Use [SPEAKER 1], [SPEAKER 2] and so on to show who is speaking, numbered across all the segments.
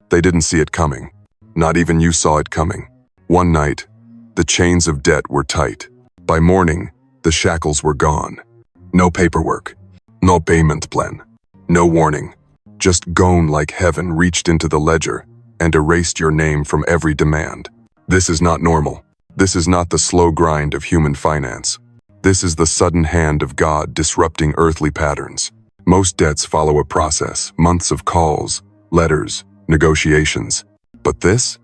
[SPEAKER 1] They didn't see it coming. Not even you saw it coming. One night, the chains of debt were tight. By morning, the shackles were gone. No paperwork, no payment plan, no warning. Just gone like heaven reached into the ledger and erased your name from every demand. This is not normal. This is not the slow grind of human finance. This is the sudden hand of God disrupting earthly patterns. Most debts follow a process, months of calls, letters, negotiations. But this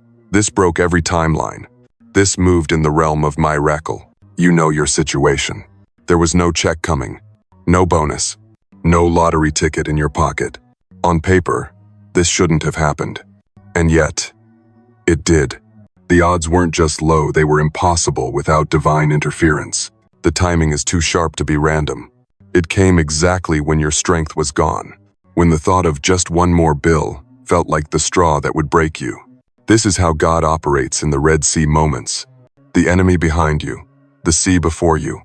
[SPEAKER 1] broke every timeline. This moved in the realm of miracle. You know your situation. There was no check coming, no bonus, no lottery ticket in your pocket. On paper, this shouldn't have happened. And yet, it did. The odds weren't just low, they were impossible without divine interference. The timing is too sharp to be random. It came exactly when your strength was gone, when the thought of just one more bill felt like the straw that would break you. This is how God operates in the Red Sea moments. The enemy behind you, the sea before you,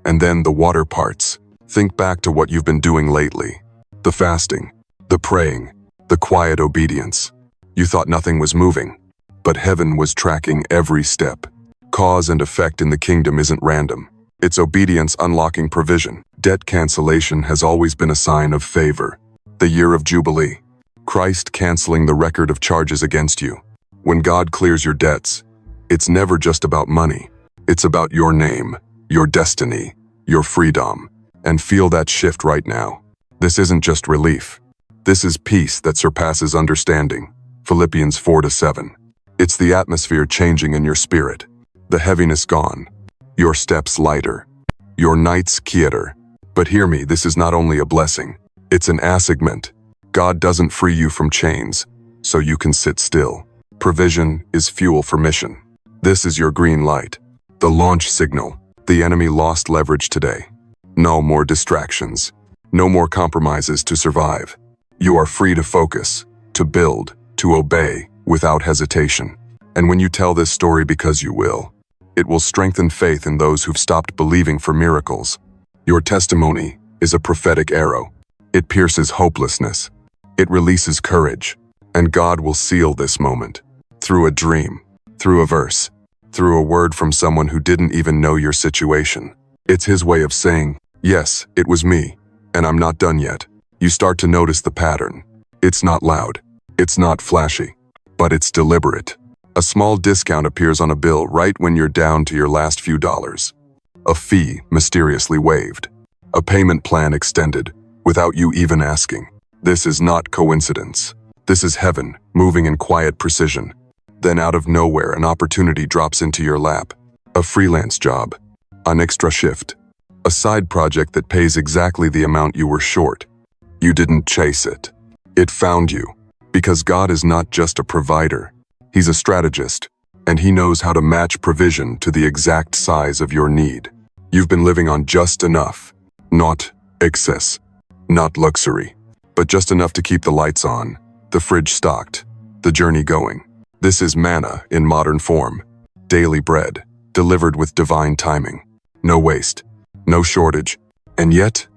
[SPEAKER 1] and then the water parts. Think back to what you've been doing lately. The fasting, the praying, the quiet obedience. You thought nothing was moving, but heaven was tracking every step. Cause and effect in the kingdom isn't random. It's obedience unlocking provision. Debt cancellation has always been a sign of favor. The year of Jubilee. Christ canceling the record of charges against you. When God clears your debts, it's never just about money. It's about your name, your destiny, your freedom. And feel that shift right now. This isn't just relief. This is peace that surpasses understanding. Philippians 4-7. It's the atmosphere changing in your spirit. The heaviness gone. Your steps lighter. Your nights quieter. But hear me, this is not only a blessing. It's an assignment. God doesn't free you from chains, so you can sit still. Provision is fuel for mission. This is your green light. The launch signal. The enemy lost leverage today. No more distractions. No more compromises to survive. You are free to focus, to build, to obey without hesitation. And when you tell this story, because you will, it will strengthen faith in those who've stopped believing for miracles. Your testimony is a prophetic arrow. It pierces hopelessness. It releases courage. And God will seal this moment. Through a dream, through a verse, through a word from someone who didn't even know your situation. It's His way of saying, yes, it was me, and I'm not done yet. You start to notice the pattern. It's not loud. It's not flashy. But it's deliberate. A small discount appears on a bill right when you're down to your last few dollars. A fee mysteriously waived. A payment plan extended, without you even asking. This is not coincidence. This is heaven, moving in quiet precision. Then out of nowhere, an opportunity drops into your lap. A freelance job. An extra shift. A side project that pays exactly the amount you were short. You didn't chase it. It found you. Because God is not just a provider. He's a strategist, and He knows how to match provision to the exact size of your need. You've been living on just enough. Not excess. Not luxury. But just enough to keep the lights on, the fridge stocked, the journey going. This is manna in modern form. Daily bread, delivered with divine timing. No waste. No shortage. And yet,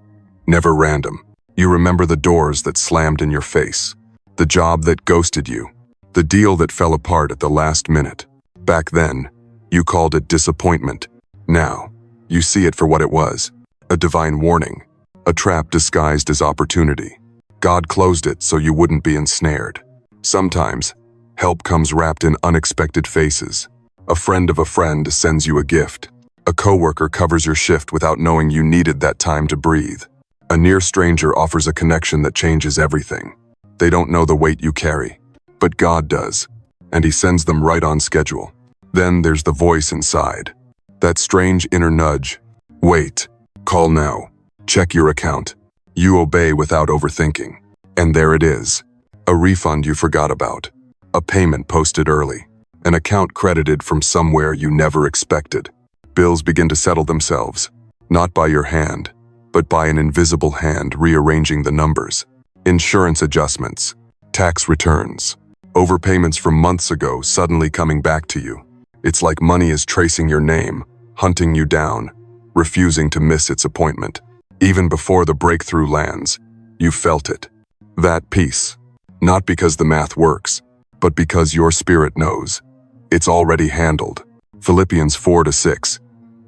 [SPEAKER 1] never random. You remember the doors that slammed in your face. The job that ghosted you. The deal that fell apart at the last minute. Back then, you called it disappointment. Now, you see it for what it was. A divine warning. A trap disguised as opportunity. God closed it so you wouldn't be ensnared. Sometimes, help comes wrapped in unexpected faces. A friend of a friend sends you a gift. A coworker covers your shift without knowing you needed that time to breathe. A near stranger offers a connection that changes everything. They don't know the weight you carry, but God does, and He sends them right on schedule. Then there's the voice inside. That strange inner nudge. Wait, call now, check your account. You obey without overthinking. And there it is. A refund you forgot about. A payment posted early. An account credited from somewhere you never expected. Bills begin to settle themselves, not by your hand, but by an invisible hand rearranging the numbers. Insurance adjustments, tax returns, overpayments from months ago suddenly coming back to you. It's like money is tracing your name, hunting you down, refusing to miss its appointment. Even before the breakthrough lands, you felt it. That peace. Not because the math works, but because your spirit knows. It's already handled. Philippians 4-6.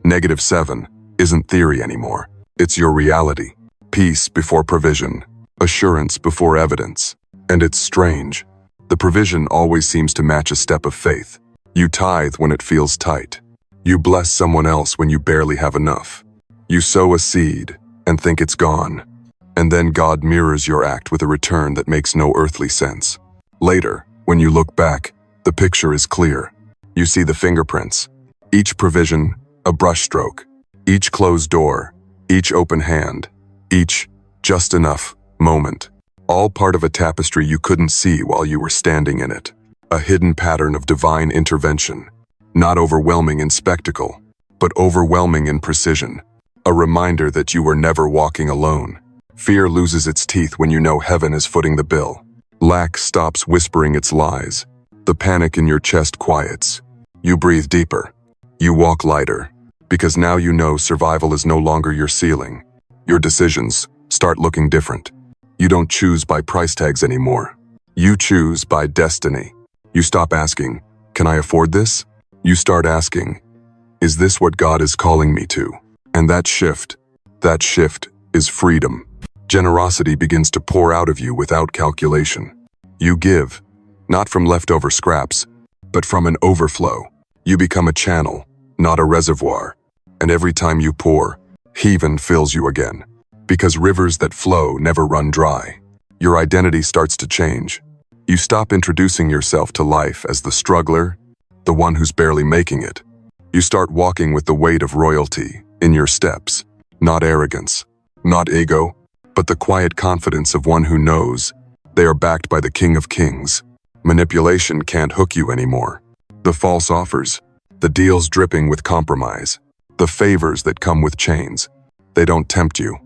[SPEAKER 1] -7 isn't theory anymore. It's your reality. Peace before provision. Assurance before evidence. And it's strange. The provision always seems to match a step of faith. You tithe when it feels tight. You bless someone else when you barely have enough. You sow a seed and think it's gone. And then God mirrors your act with a return that makes no earthly sense. Later, when you look back, the picture is clear. You see the fingerprints. Each provision, a brushstroke. Each closed door, each open hand, each just enough moment. All part of a tapestry you couldn't see while you were standing in it. A hidden pattern of divine intervention. Not overwhelming in spectacle, but overwhelming in precision. A reminder that you were never walking alone. Fear loses its teeth when you know heaven is footing the bill. Lack stops whispering its lies. The panic in your chest quiets. You breathe deeper. You walk lighter. Because now you know survival is no longer your ceiling. Your decisions start looking different. You don't choose by price tags anymore. You choose by destiny. You stop asking, can I afford this? You start asking, is this what God is calling me to? And that shift is freedom. Generosity begins to pour out of you without calculation. You give, not from leftover scraps, but from an overflow. You become a channel, not a reservoir. And every time you pour, heaven fills you again. Because rivers that flow never run dry. Your identity starts to change. You stop introducing yourself to life as the struggler, the one who's barely making it. You start walking with the weight of royalty in your steps. Not arrogance, not ego, but the quiet confidence of one who knows they are backed by the King of Kings. Manipulation can't hook you anymore. The false offers, the deals dripping with compromise, the favors that come with chains, they don't tempt you.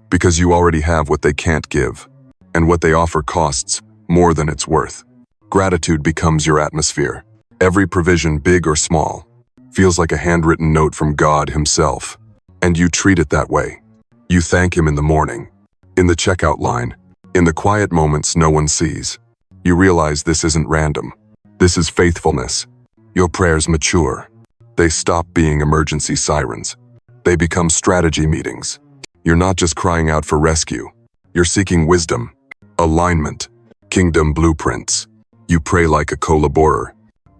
[SPEAKER 1] Because you already have what they can't give, and what they offer costs more than it's worth. Gratitude becomes your atmosphere. Every provision, big or small, feels like a handwritten note from God Himself, and you treat it that way. You thank Him in the morning, in the checkout line, in the quiet moments no one sees. You realize this isn't random. This is faithfulness. Your prayers mature. They stop being emergency sirens. They become strategy meetings. You're not just crying out for rescue. You're seeking wisdom, alignment, kingdom blueprints. You pray like a collaborator,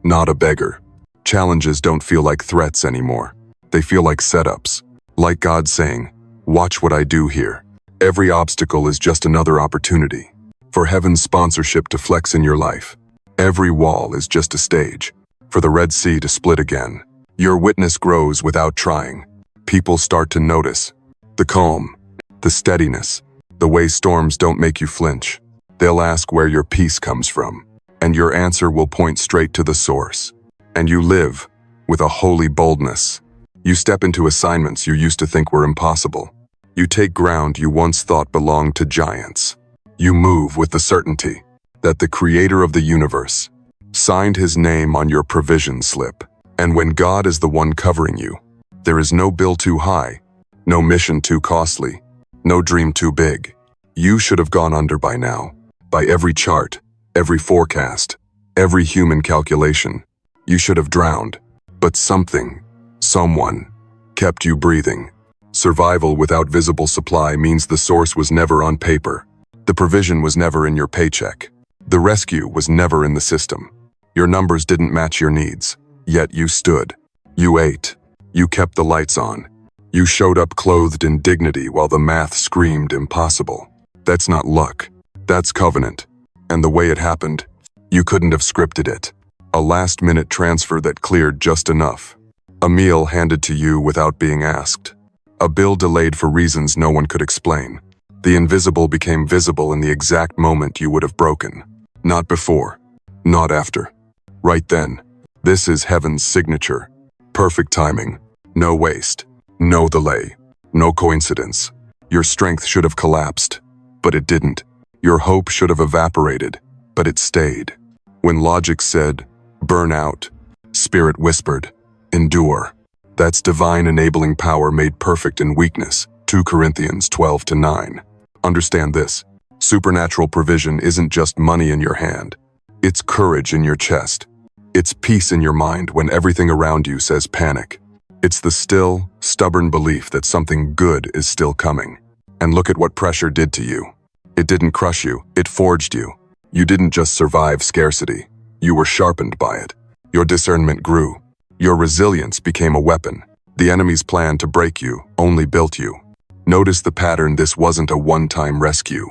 [SPEAKER 1] not a beggar. Challenges don't feel like threats anymore. They feel like setups. Like God saying, watch what I do here. Every obstacle is just another opportunity for heaven's sponsorship to flex in your life. Every wall is just a stage for the Red Sea to split again. Your witness grows without trying. People start to notice. The calm, the steadiness, the way storms don't make you flinch. They'll ask where your peace comes from, and your answer will point straight to the source. And you live with a holy boldness. You step into assignments you used to think were impossible. You take ground you once thought belonged to giants. You move with the certainty that the Creator of the universe signed His name on your provision slip. And when God is the one covering you, there is no bill too high, no mission too costly, no dream too big. You should have gone under by now, by every chart, every forecast, every human calculation. You should have drowned, but someone, kept you breathing. Survival without visible supply means the source was never on paper. The provision was never in your paycheck. The rescue was never in the system. Your numbers didn't match your needs, yet you stood. You ate. You kept the lights on. You showed up clothed in dignity while the math screamed impossible. That's not luck. That's covenant. And the way it happened, you couldn't have scripted it. A last-minute transfer that cleared just enough. A meal handed to you without being asked. A bill delayed for reasons no one could explain. The invisible became visible in the exact moment you would have broken. Not before. Not after. Right then. This is heaven's signature. Perfect timing. No waste. No delay. No coincidence. Your strength should have collapsed, but it didn't. Your hope should have evaporated, but it stayed. When logic said, burn out, Spirit whispered, endure. That's divine enabling power made perfect in weakness. 2 Corinthians 12-9. Understand this. Supernatural provision isn't just money in your hand. It's courage in your chest. It's peace in your mind when everything around you says panic. It's the still, stubborn belief that something good is still coming. And look at what pressure did to you. It didn't crush you, it forged you. You didn't just survive scarcity. You were sharpened by it. Your discernment grew. Your resilience became a weapon. The enemy's plan to break you only built you. Notice the pattern. This wasn't a one-time rescue.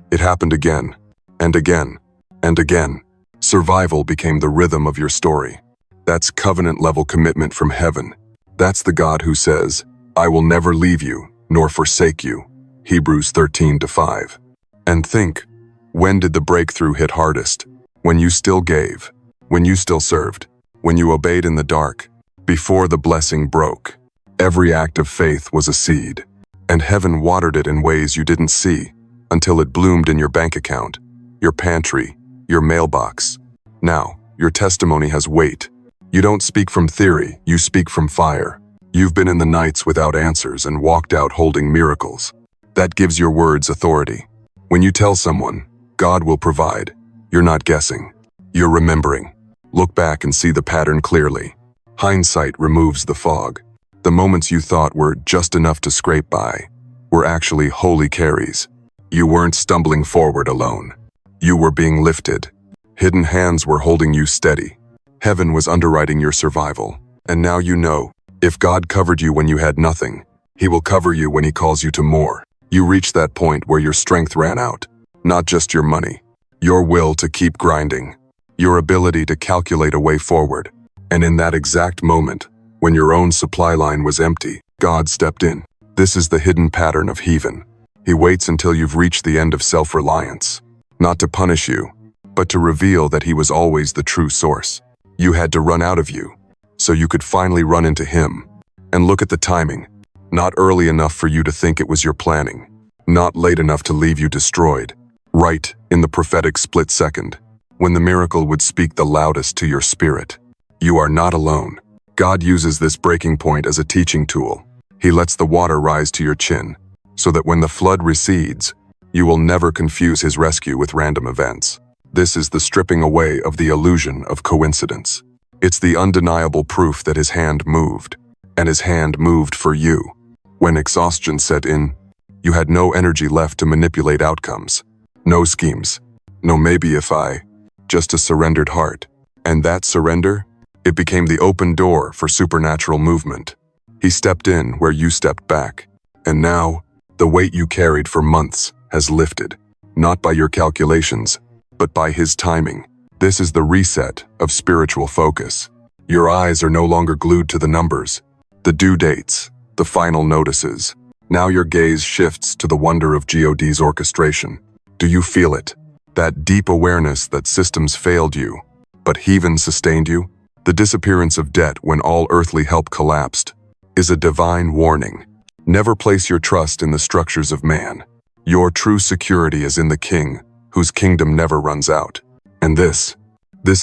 [SPEAKER 1] It happened again, and again, and again. Survival became the rhythm of your story. That's covenant-level commitment from heaven. That's the God who says, "I will never leave you, nor forsake you." Hebrews 13:5. And think, when did the breakthrough hit hardest? When you still gave, when you still served, when you obeyed in the dark, before the blessing broke. Every act of faith was a seed, and heaven watered it in ways you didn't see, until it bloomed in your bank account, your pantry, your mailbox. Now, your testimony has weight. You don't speak from theory, you speak from fire. You've been in the nights without answers and walked out holding miracles. That gives your words authority. When you tell someone, God will provide, you're not guessing. You're remembering. Look back and see the pattern clearly. Hindsight removes the fog. The moments you thought were just enough to scrape by were actually holy carries. You weren't stumbling forward alone. You were being lifted. Hidden hands were holding you steady. Heaven was underwriting your survival. And now you know, if God covered you when you had nothing, He will cover you when He calls you to more. You reached that point where your strength ran out. Not just your money. Your will to keep grinding. Your ability to calculate a way forward. And in that exact moment, when your own supply line was empty, God stepped in. This is the hidden pattern of heathen. He waits until you've reached the end of self-reliance. Not to punish you, but to reveal that He was always the true source. You had to run out of you, so you could finally run into Him. And look at the timing. Not early enough for you to think it was your planning. Not late enough to leave you destroyed. Right in the prophetic split second, when the miracle would speak the loudest to your spirit. You are not alone. God uses this breaking point as a teaching tool. He lets the water rise to your chin, so that when the flood recedes, you will never confuse His rescue with random events. This is the stripping away of the illusion of coincidence. It's the undeniable proof that His hand moved, and His hand moved for you. When exhaustion set in, you had no energy left to manipulate outcomes. No schemes. No maybe if I. Just a surrendered heart. And that surrender? It became the open door for supernatural movement. He stepped in where you stepped back. And now, the weight you carried for months has lifted. Not by your calculations, but by His timing. This is the reset of spiritual focus. Your eyes are no longer glued to the numbers, the due dates, the final notices. Now your gaze shifts to the wonder of God's orchestration. Do you feel it? That deep awareness that systems failed you, but heaven sustained you? The disappearance of debt when all earthly help collapsed is a divine warning. Never place your trust in the structures of man. Your true security is in the King, whose kingdom never runs out. And this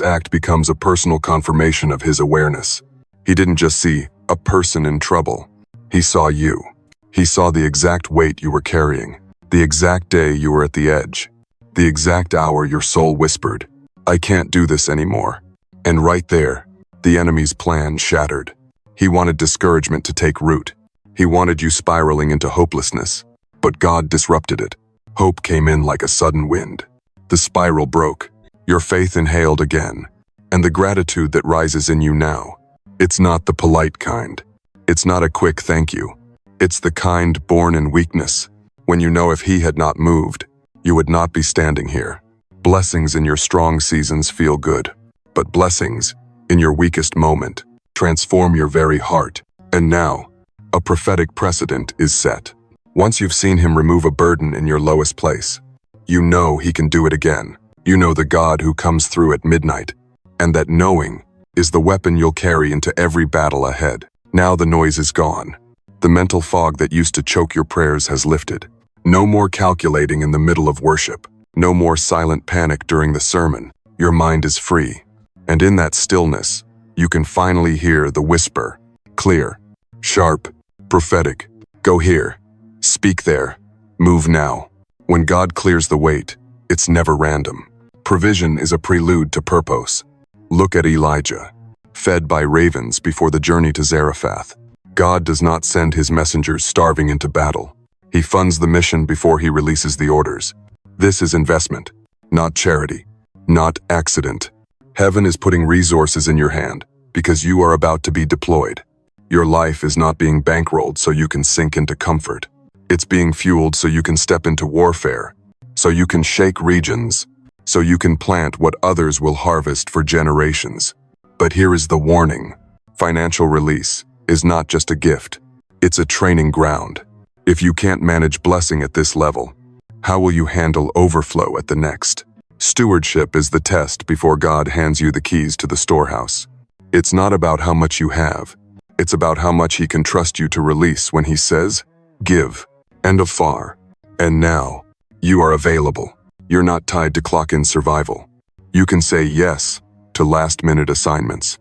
[SPEAKER 1] act becomes a personal confirmation of His awareness. He didn't just see a person in trouble. He saw you. He saw the exact weight you were carrying, the exact day you were at the edge, the exact hour your soul whispered, "I can't do this anymore." And right there, the enemy's plan shattered. He wanted discouragement to take root. He wanted you spiraling into hopelessness, but God disrupted it. Hope came in like a sudden wind. The spiral broke. Your faith inhaled again. And the gratitude that rises in you now, it's not the polite kind. It's not a quick thank you. It's the kind born in weakness, when you know if He had not moved, you would not be standing here. Blessings in your strong seasons feel good, but blessings in your weakest moment transform your very heart. And now, a prophetic precedent is set. Once you've seen Him remove a burden in your lowest place, you know He can do it again. You know the God who comes through at midnight, and that knowing is the weapon you'll carry into every battle ahead. Now the noise is gone. The mental fog that used to choke your prayers has lifted. No more calculating in the middle of worship. No more silent panic during the sermon. Your mind is free. And in that stillness, you can finally hear the whisper. Clear, sharp, prophetic. Go here. Speak there. Move now. When God clears the weight, it's never random. Provision is a prelude to purpose. Look at Elijah, fed by ravens before the journey to Zarephath. God does not send his messengers starving into battle. He funds the mission before he releases the orders. This is investment, not charity, not accident. Heaven is putting resources in your hand because you are about to be deployed. Your life is not being bankrolled so you can sink into comfort. It's being fueled so you can step into warfare, so you can shake regions, so you can plant what others will harvest for generations. But here is the warning. Financial release is not just a gift. It's a training ground. If you can't manage blessing at this level, how will you handle overflow at the next? Stewardship is the test before God hands you the keys to the storehouse. It's not about how much you have. It's about how much he can trust you to release when he says, give, and afar. And now, you are available. You're not tied to clock-in survival. You can say yes to last-minute assignments.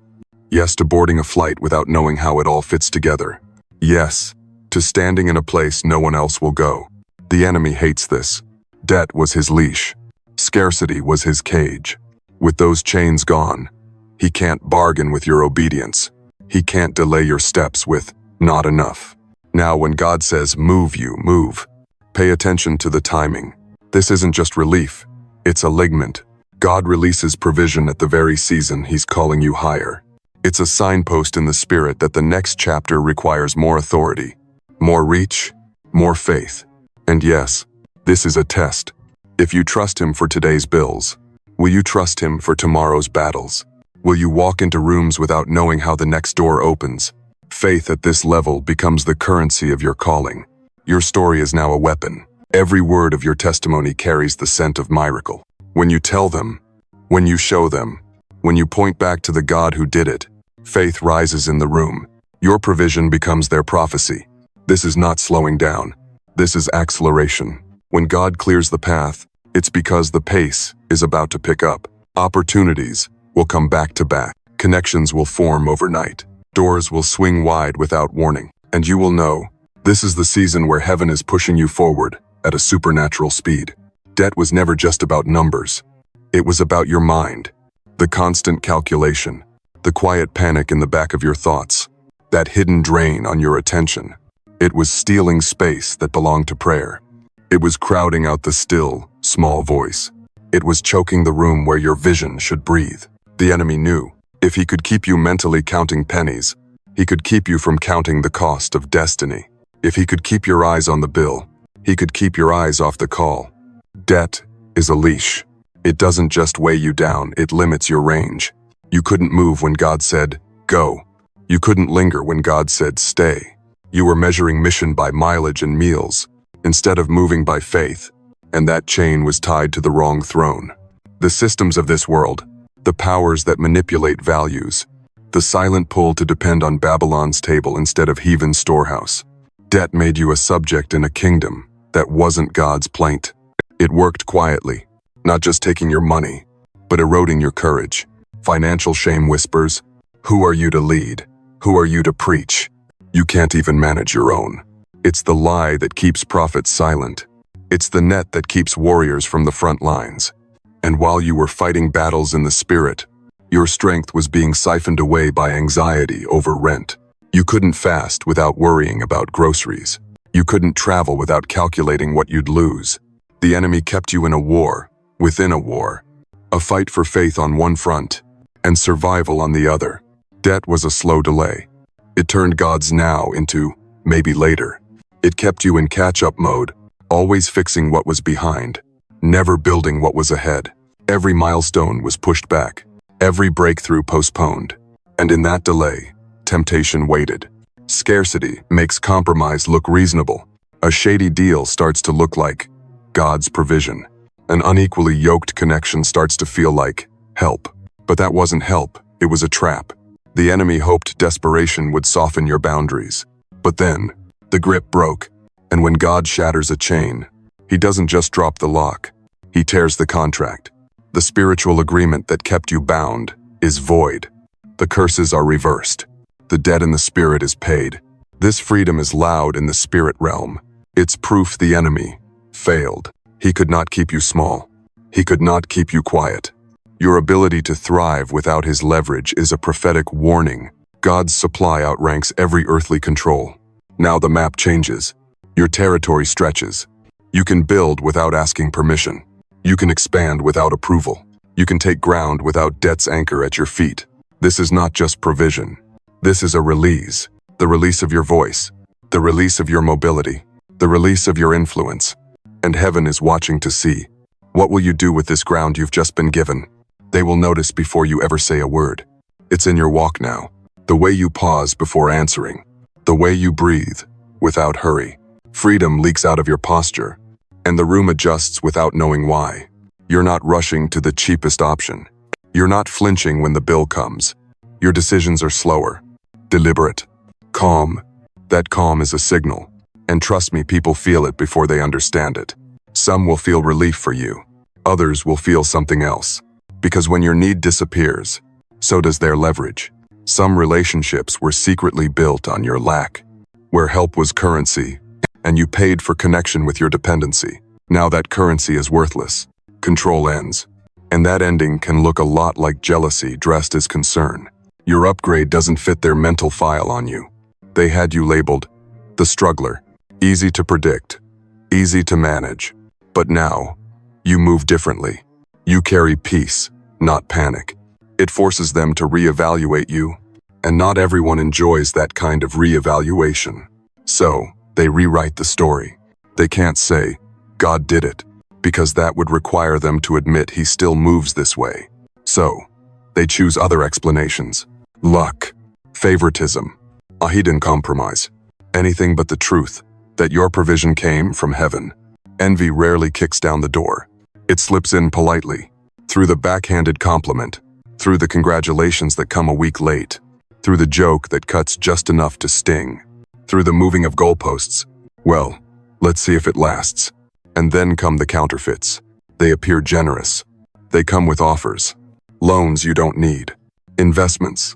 [SPEAKER 1] Yes to boarding a flight without knowing how it all fits together. Yes to standing in a place no one else will go. The enemy hates this. Debt was his leash. Scarcity was his cage. With those chains gone, he can't bargain with your obedience. He can't delay your steps with not enough. Now when God says move, you move. Pay attention to the timing. This isn't just relief, it's a ligament. God releases provision at the very season he's calling you higher. It's a signpost in the spirit that the next chapter requires more authority, more reach, more faith. And yes, this is a test. If you trust him for today's bills, will you trust him for tomorrow's battles? Will you walk into rooms without knowing how the next door opens? Faith at this level becomes the currency of your calling. Your story is now a weapon. Every word of your testimony carries the scent of miracle. When you tell them, when you show them, when you point back to the God who did it, faith rises in the room. Your provision becomes their prophecy. This is not slowing down. This is acceleration. When God clears the path, it's because the pace is about to pick up. Opportunities will come back to back. Connections will form overnight. Doors will swing wide without warning. And you will know, this is the season where heaven is pushing you forward at a supernatural speed. Debt was never just about numbers. It was about your mind. The constant calculation. The quiet panic in the back of your thoughts. That hidden drain on your attention. It was stealing space that belonged to prayer. It was crowding out the still, small voice. It was choking the room where your vision should breathe. The enemy knew, if he could keep you mentally counting pennies, he could keep you from counting the cost of destiny. If he could keep your eyes on the bill, he could keep your eyes off the call. Debt is a leash. It doesn't just weigh you down, it limits your range. You couldn't move when God said, go. You couldn't linger when God said, stay. You were measuring mission by mileage and meals, instead of moving by faith, and that chain was tied to the wrong throne. The systems of this world, the powers that manipulate values, the silent pull to depend on Babylon's table instead of heathen's storehouse. Debt made you a subject in a kingdom that wasn't God's plaint. It worked quietly, not just taking your money, but eroding your courage. Financial shame whispers, who are you to lead? Who are you to preach? You can't even manage your own. It's the lie that keeps prophets silent. It's the net that keeps warriors from the front lines. And while you were fighting battles in the spirit, your strength was being siphoned away by anxiety over rent. You couldn't fast without worrying about groceries. You couldn't travel without calculating what you'd lose. The enemy kept you in a war, within a war. A fight for faith on one front, and survival on the other. Debt was a slow delay. It turned God's now into maybe later. It kept you in catch-up mode, always fixing what was behind, never building what was ahead. Every milestone was pushed back, every breakthrough postponed. And in that delay, temptation waited. Scarcity makes compromise look reasonable. A shady deal starts to look like God's provision. An unequally yoked connection starts to feel like help. But that wasn't help, it was a trap. The enemy hoped desperation would soften your boundaries. But then, the grip broke. And when God shatters a chain, he doesn't just drop the lock. He tears the contract. The spiritual agreement that kept you bound is void. The curses are reversed. The debt in the spirit is paid. This freedom is loud in the spirit realm. It's proof the enemy failed. He could not keep you small. He could not keep you quiet. Your ability to thrive without his leverage is a prophetic warning. God's supply outranks every earthly control. Now the map changes. Your territory stretches. You can build without asking permission. You can expand without approval. You can take ground without debt's anchor at your feet. This is not just provision. This is a release. The release of your voice. The release of your mobility. The release of your influence. And heaven is watching to see. What will you do with this ground you've just been given? They will notice before you ever say a word. It's in your walk now. The way you pause before answering. The way you breathe without hurry. Freedom leaks out of your posture, and the room adjusts without knowing why. You're not rushing to the cheapest option. You're not flinching when the bill comes. Your decisions are slower, deliberate, calm. That calm is a signal. And trust me, people feel it before they understand it. Some will feel relief for you. Others will feel something else. Because when your need disappears, so does their leverage. Some relationships were secretly built on your lack, where help was currency, and you paid for connection with your dependency. Now that currency is worthless. Control ends. And that ending can look a lot like jealousy dressed as concern. Your upgrade doesn't fit their mental file on you. They had you labeled the struggler. Easy to predict, easy to manage. But now, you move differently. You carry peace, not panic. It forces them to reevaluate you, and not everyone enjoys that kind of reevaluation. So, they rewrite the story. They can't say, God did it, because that would require them to admit he still moves this way. So, they choose other explanations. Luck, favoritism, a hidden compromise. Anything but the truth, that your provision came from heaven. Envy rarely kicks down the door. It slips in politely, through the backhanded compliment, through the congratulations that come a week late, through the joke that cuts just enough to sting, through the moving of goalposts. Well, let's see if it lasts. And then come the counterfeits. They appear generous. They come with offers. Loans you don't need. Investments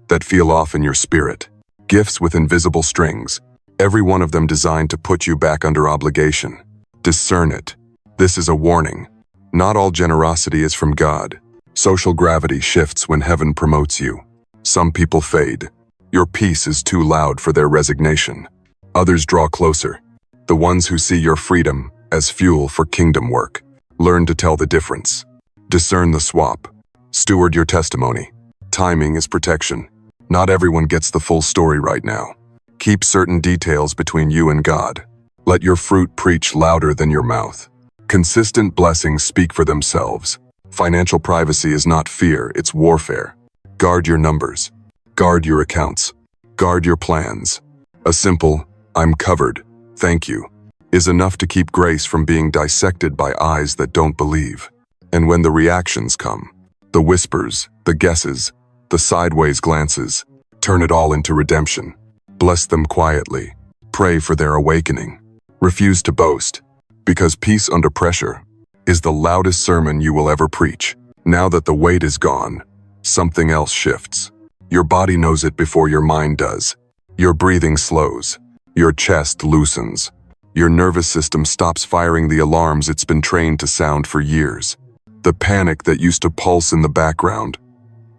[SPEAKER 1] that feel off in your spirit. Gifts with invisible strings. Every one of them designed to put you back under obligation. Discern it. This is a warning. Not all generosity is from God. Social gravity shifts when heaven promotes you. Some people fade. Your peace is too loud for their resignation. Others draw closer. The ones who see your freedom as fuel for kingdom work. Learn to tell the difference. Discern the swap. Steward your testimony. Timing is protection. Not everyone gets the full story right now. Keep certain details between you and God. Let your fruit preach louder than your mouth. Consistent blessings speak for themselves. Financial privacy is not fear, it's warfare. Guard your numbers. Guard your accounts. Guard your plans. A simple, I'm covered, thank you, is enough to keep grace from being dissected by eyes that don't believe. And when the reactions come, the whispers, the guesses, the sideways glances, turn it all into redemption. Bless them quietly. Pray for their awakening. Refuse to boast, because peace under pressure is the loudest sermon you will ever preach. Now that the weight is gone, something else shifts. Your body knows it before your mind does. Your breathing slows. Your chest loosens. Your nervous system stops firing the alarms it's been trained to sound for years. The panic that used to pulse in the background.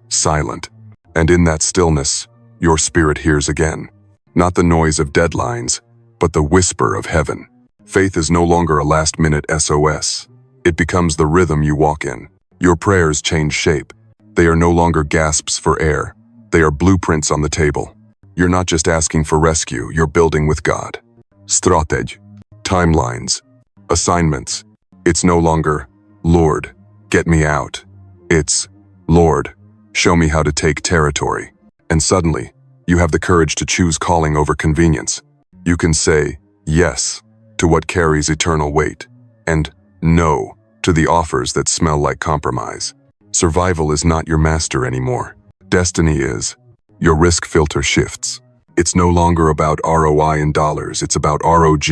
[SPEAKER 1] Silent. And in that stillness, your spirit hears again. Not the noise of deadlines, but the whisper of heaven. Faith is no longer a last-minute SOS. It becomes the rhythm you walk in. Your prayers change shape. They are no longer gasps for air. They are blueprints on the table. You're not just asking for rescue, you're building with God. Strategy. Timelines. Assignments. It's no longer, Lord, get me out. It's, Lord, show me how to take territory. And suddenly, you have the courage to choose calling over convenience. You can say yes to what carries eternal weight, and no to the offers that smell like compromise. Survival is not your master anymore. Destiny is. Your risk filter shifts. It's no longer about ROI in dollars, it's about ROG,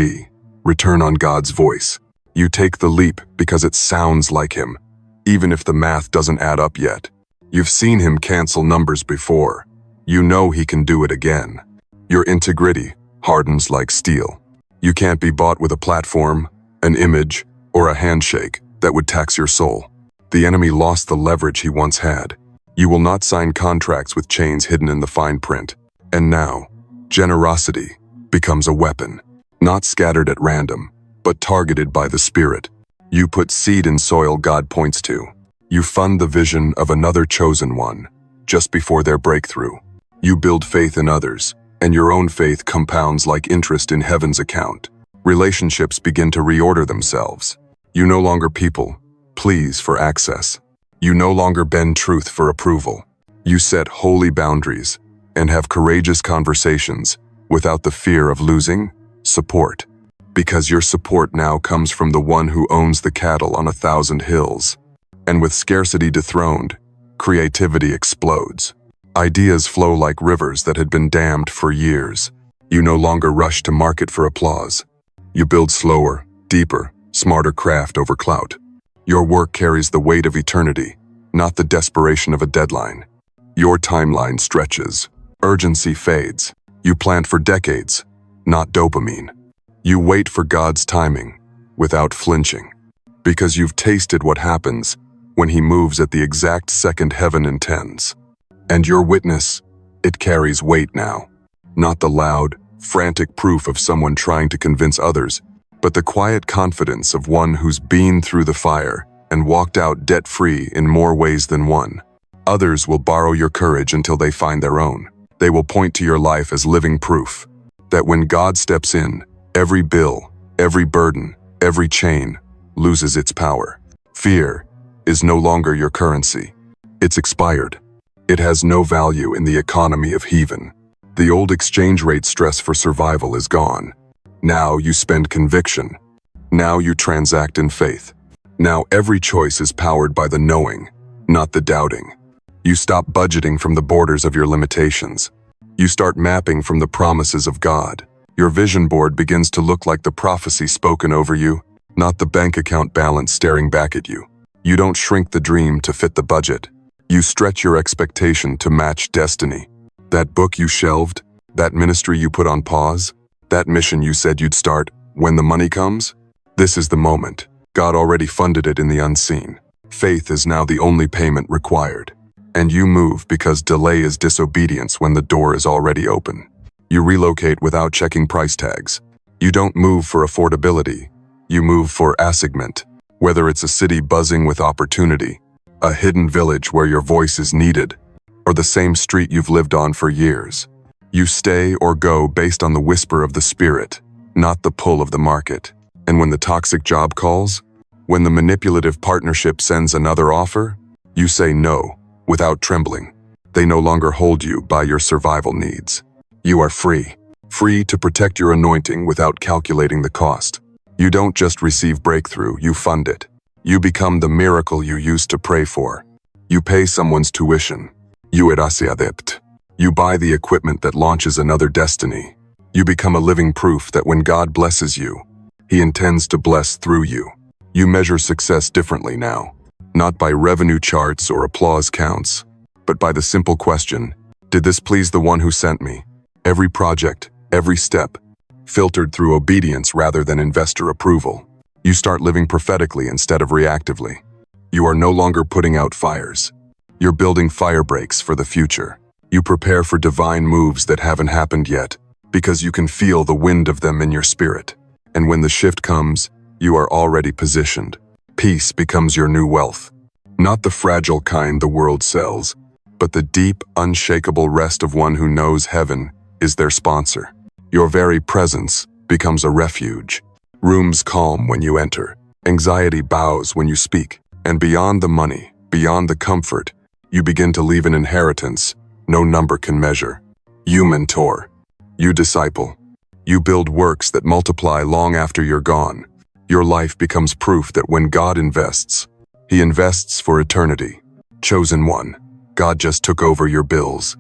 [SPEAKER 1] return on God's voice. You take the leap because it sounds like him, even if the math doesn't add up yet. You've seen him cancel numbers before. You know he can do it again. Your integrity hardens like steel. You can't be bought with a platform, an image, or a handshake that would tax your soul. The enemy lost the leverage he once had. You will not sign contracts with chains hidden in the fine print. And now, generosity becomes a weapon, not scattered at random, but targeted by the Spirit. You put seed in soil God points to. You fund the vision of another chosen one, just before their breakthrough. You build faith in others, and your own faith compounds like interest in heaven's account. Relationships begin to reorder themselves. You no longer people please for access. You no longer bend truth for approval. You set holy boundaries and have courageous conversations without the fear of losing support. Because your support now comes from the one who owns the cattle on 1,000 hills. And with scarcity dethroned, creativity explodes. Ideas flow like rivers that had been dammed for years. You no longer rush to market for applause. You build slower, deeper, smarter craft over clout. Your work carries the weight of eternity, not the desperation of a deadline. Your timeline stretches. Urgency fades. You plant for decades, not dopamine. You wait for God's timing, without flinching. Because you've tasted what happens when He moves at the exact second heaven intends. And your witness, it carries weight now. Not the loud, frantic proof of someone trying to convince others, but the quiet confidence of one who's been through the fire and walked out debt-free in more ways than one. Others will borrow your courage until they find their own. They will point to your life as living proof that when God steps in, every bill, every burden, every chain loses its power. Fear is no longer your currency. It's expired. It has no value in the economy of heaven. The old exchange rate stress for survival is gone. Now you spend conviction. Now you transact in faith. Now every choice is powered by the knowing, not the doubting. You stop budgeting from the borders of your limitations. You start mapping from the promises of God. Your vision board begins to look like the prophecy spoken over you, not the bank account balance staring back at you. You don't shrink the dream to fit the budget. You stretch your expectation to match destiny. That book you shelved, that ministry you put on pause, that mission you said you'd start when the money comes? This is the moment. God already funded it in the unseen. Faith is now the only payment required. And you move because delay is disobedience when the door is already open. You relocate without checking price tags. You don't move for affordability. You move for assignment. Whether it's a city buzzing with opportunity, a hidden village where your voice is needed, or the same street you've lived on for years. You stay or go based on the whisper of the Spirit, not the pull of the market. And when the toxic job calls, when the manipulative partnership sends another offer, you say no, without trembling. They no longer hold you by your survival needs. You are free. Free to protect your anointing without calculating the cost. You don't just receive breakthrough, you fund it. You become the miracle you used to pray for. You pay someone's tuition. You erasiadept. You buy the equipment that launches another destiny. You become a living proof that when God blesses you, He intends to bless through you. You measure success differently now, not by revenue charts or applause counts, but by the simple question, did this please the one who sent me? Every project, every step, filtered through obedience rather than investor approval. You start living prophetically instead of reactively. You are no longer putting out fires. You're building fire breaks for the future. You prepare for divine moves that haven't happened yet, because you can feel the wind of them in your spirit. And when the shift comes, you are already positioned. Peace becomes your new wealth. Not the fragile kind the world sells, but the deep, unshakable rest of one who knows heaven is their sponsor. Your very presence becomes a refuge. Rooms calm when you enter. Anxiety bows when you speak. And beyond the money, beyond the comfort, you begin to leave an inheritance no number can measure. You mentor. You disciple. You build works that multiply long after you're gone. Your life becomes proof that when God invests, He invests for eternity. Chosen one, God just took over your bills.